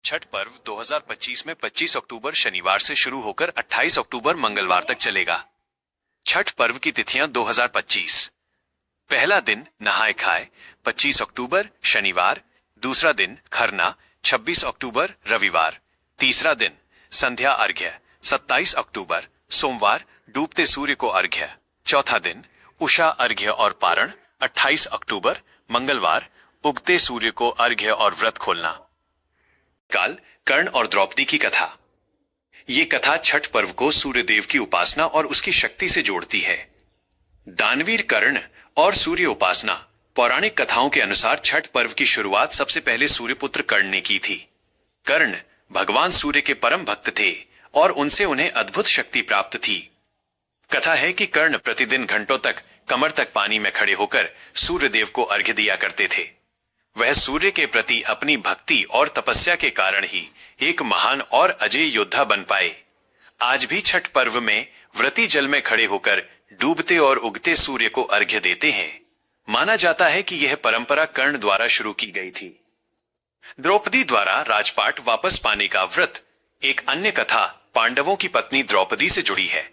छठ पर्व 2025 में 25 अक्टूबर शनिवार से शुरू होकर 28 अक्टूबर मंगलवार तक चलेगा। छठ पर्व की तिथियां 2025। पहला दिन नहाय खाए 25 अक्टूबर शनिवार। दूसरा दिन खरना 26 अक्टूबर रविवार। तीसरा दिन संध्या अर्घ्य 27 अक्टूबर सोमवार डूबते सूर्य को अर्घ्य। चौथा दिन उषा अर्घ्य और पारण 28 अक्टूबर मंगलवार उगते सूर्य को अर्घ्य और व्रत खोलना। काल कर्ण और द्रौपदी की कथा। ये कथा छठ पर्व को सूर्यदेव की उपासना और उसकी शक्ति से जोड़ती है। दानवीर कर्ण और सूर्य उपासना। पौराणिक कथाओं के अनुसार छठ पर्व की शुरुआत सबसे पहले सूर्यपुत्र कर्ण ने की थी। कर्ण भगवान सूर्य के परम भक्त थे और उनसे उन्हें अद्भुत शक्ति प्राप्त थी। कथा है कि कर्ण प्रतिदिन घंटों तक कमर तक पानी में खड़े होकर सूर्यदेव को अर्घ्य दिया करते थे। वह सूर्य के प्रति अपनी भक्ति और तपस्या के कारण ही एक महान और अजय योद्धा बन पाए। आज भी छठ पर्व में व्रती जल में खड़े होकर डूबते और उगते सूर्य को अर्घ्य देते हैं। माना जाता है कि यह परंपरा कर्ण द्वारा शुरू की गई थी। द्रौपदी द्वारा राजपाट वापस पाने का व्रत। एक अन्य कथा पांडवों की पत्नी द्रौपदी से जुड़ी है।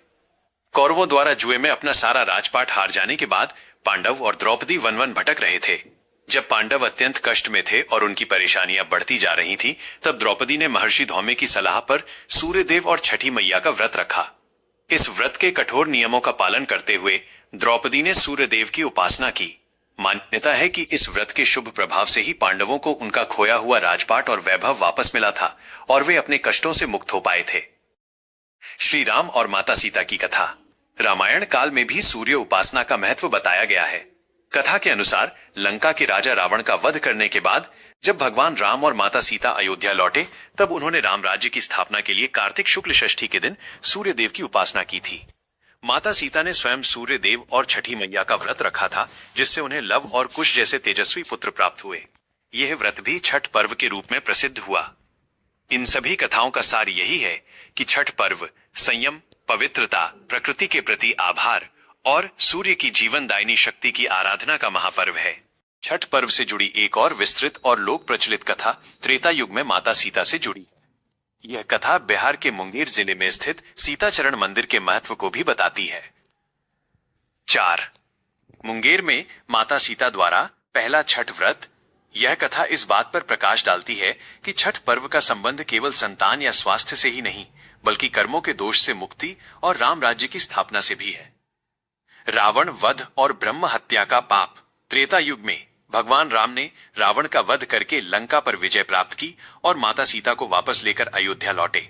कौरवों द्वारा जुए में अपना सारा राजपाट हार जाने के बाद पांडव और द्रौपदी वन वन भटक रहे थे। जब पांडव अत्यंत कष्ट में थे और उनकी परेशानियां बढ़ती जा रही थीं, तब द्रौपदी ने महर्षि धौम्य की सलाह पर सूर्यदेव और छठी मैया का व्रत रखा। इस व्रत के कठोर नियमों का पालन करते हुए द्रौपदी ने सूर्यदेव की उपासना की। मान्यता है कि इस व्रत के शुभ प्रभाव से ही पांडवों को उनका खोया हुआ राजपाट और वैभव वापस मिला था और वे अपने कष्टों से मुक्त हो पाए थे। श्री राम और माता सीता की कथा। रामायण काल में भी सूर्य उपासना का महत्व बताया गया है। कथा के अनुसार लंका के राजा रावण का वध करने के बाद जब भगवान राम और माता सीता अयोध्या लौटे, तब उन्होंने राम राज्य की स्थापना के लिए कार्तिक शुक्ल षष्ठी के दिन सूर्य देव की उपासना की थी। माता सीता ने स्वयं सूर्य देव और छठी मैया का व्रत रखा था, जिससे उन्हें लव और कुश जैसे तेजस्वी पुत्र प्राप्त हुए। यह व्रत भी छठ पर्व के रूप में प्रसिद्ध हुआ। इन सभी कथाओं का सार यही है कि छठ पर्व संयम, पवित्रता, प्रकृति के प्रति आभार और सूर्य की जीवनदायिनी शक्ति की आराधना का महापर्व है। छठ पर्व से जुड़ी एक और विस्तृत और लोक प्रचलित कथा त्रेता युग में माता सीता से जुड़ी है। यह कथा बिहार के मुंगेर जिले में स्थित सीताचरण मंदिर के महत्व को भी बताती है। 4. मुंगेर में माता सीता द्वारा पहला छठ व्रत। यह कथा इस बात पर प्रकाश डालती है कि छठ पर्व का संबंध केवल संतान या स्वास्थ्य से ही नहीं, बल्कि कर्मों के दोष से मुक्ति और राम राज्य की स्थापना से भी है। रावण वध और ब्रह्म हत्या का पाप। त्रेता युग में भगवान राम ने रावण का वध करके लंका पर विजय प्राप्त की और माता सीता को वापस लेकर अयोध्या लौटे।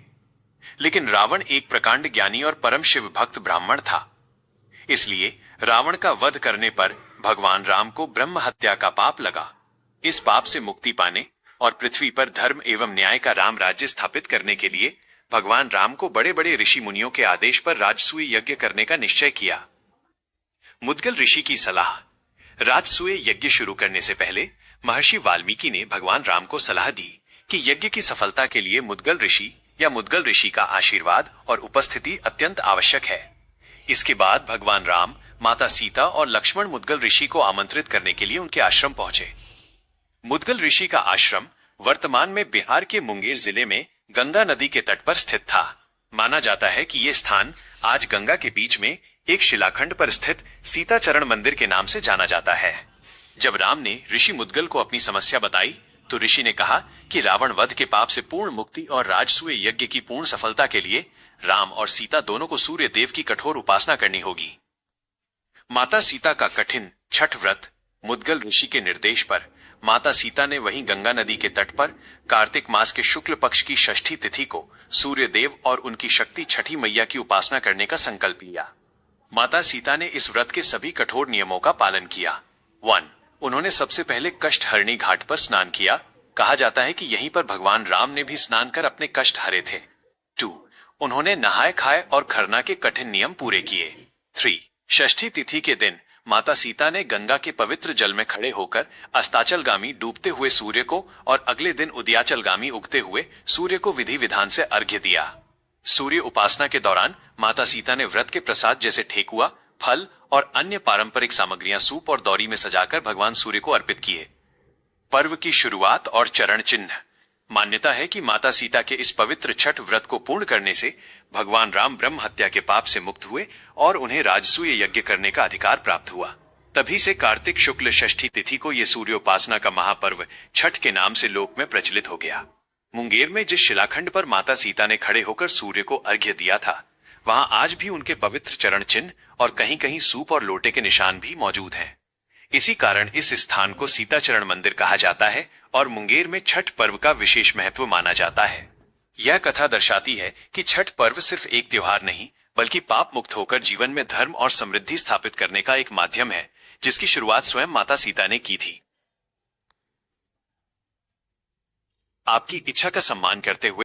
लेकिन रावण एक प्रकांड ज्ञानी और परम शिव भक्त ब्राह्मण था। इसलिए रावण का वध करने पर भगवान राम को ब्रह्म हत्या का पाप लगा। इस पाप से मुक्ति पाने और पृथ्वी पर धर्म एवं न्याय का राम राज्य स्थापित करने के लिए भगवान राम को बड़े बड़े ऋषि मुनियों के आदेश पर राजसूय यज्ञ करने का निश्चय किया। मुद्गल ऋषि की सलाह। राजसूय यज्ञ शुरू करने से पहले महर्षि वाल्मीकि ने भगवान राम को सलाह दी कि यज्ञ की सफलता के लिए मुद्गल ऋषि या मुद्गल ऋषि का आशीर्वाद और उपस्थिति अत्यंत आवश्यक है। इसके बाद भगवान राम, माता सीता और लक्ष्मण मुद्गल ऋषि को आमंत्रित करने के लिए उनके आश्रम पहुंचे। मुद्गल ऋषि का आश्रम वर्तमान में बिहार के मुंगेर जिले में गंगा नदी के तट पर स्थित था। माना जाता है कि यह स्थान आज गंगा के बीच में एक शिलाखंड पर स्थित सीताचरण मंदिर के नाम से जाना जाता है। जब राम ने ऋषि मुद्गल को अपनी समस्या बताई, तो ऋषि ने कहा कि रावण वध के पाप से पूर्ण मुक्ति और राजसूय यज्ञ की पूर्ण सफलता के लिए राम और सीता दोनों को सूर्य देव की कठोर उपासना करनी होगी। माता सीता का कठिन छठ व्रत। मुद्गल ऋषि के निर्देश पर माता सीता ने वहीं गंगा नदी के तट पर कार्तिक मास के शुक्ल पक्ष की षष्ठी तिथि को सूर्य देव और उनकी शक्ति छठी मैया की उपासना करने का संकल्प लिया। माता सीता ने इस व्रत के सभी कठोर नियमों का पालन किया। 1. उन्होंने सबसे पहले कष्टहरणी घाट पर स्नान किया। कहा जाता है कि यहीं पर भगवान राम ने भी स्नान कर अपने कष्ट हरे थे। 2. उन्होंने नहाए खाए और खरना के कठिन नियम पूरे किए। 3. षष्ठी तिथि के दिन माता सीता ने गंगा के पवित्र जल में खड़े होकर अस्ताचलगामी डूबते हुए सूर्य को और अगले दिन उदयाचलगामी उगते हुए सूर्य को विधि विधान से अर्घ्य दिया। सूर्य उपासना के दौरान माता सीता ने व्रत के प्रसाद जैसे ठेकुआ, फल और अन्य पारंपरिक सामग्रियां सूप और दौरी में सजाकर भगवान सूर्य को अर्पित किए। पर्व की शुरुआत और चरण चिन्ह। मान्यता है कि माता सीता के इस पवित्र छठ व्रत को पूर्ण करने से भगवान राम ब्रह्म हत्या के पाप से मुक्त हुए और उन्हें राजसूय यज्ञ करने का अधिकार प्राप्त हुआ। तभी से कार्तिक शुक्ल षष्ठी तिथि को ये सूर्योपासना का महापर्व छठ के नाम से लोक में प्रचलित हो गया। मुंगेर में जिस शिलाखंड पर माता सीता ने खड़े होकर सूर्य को अर्घ्य दिया था, वहां आज भी उनके पवित्र चरण चिन्ह और कहीं कहीं सूप और लोटे के निशान भी मौजूद हैं। इसी कारण इस स्थान को सीता चरण मंदिर कहा जाता है और मुंगेर में छठ पर्व का विशेष महत्व माना जाता है। यह कथा दर्शाती है कि छठ पर्व सिर्फ एक त्योहार नहीं, बल्कि पाप मुक्त होकर जीवन में धर्म और समृद्धि स्थापित करने का एक माध्यम है, जिसकी शुरुआत स्वयं माता सीता ने की थी। आपकी इच्छा का सम्मान करते हुए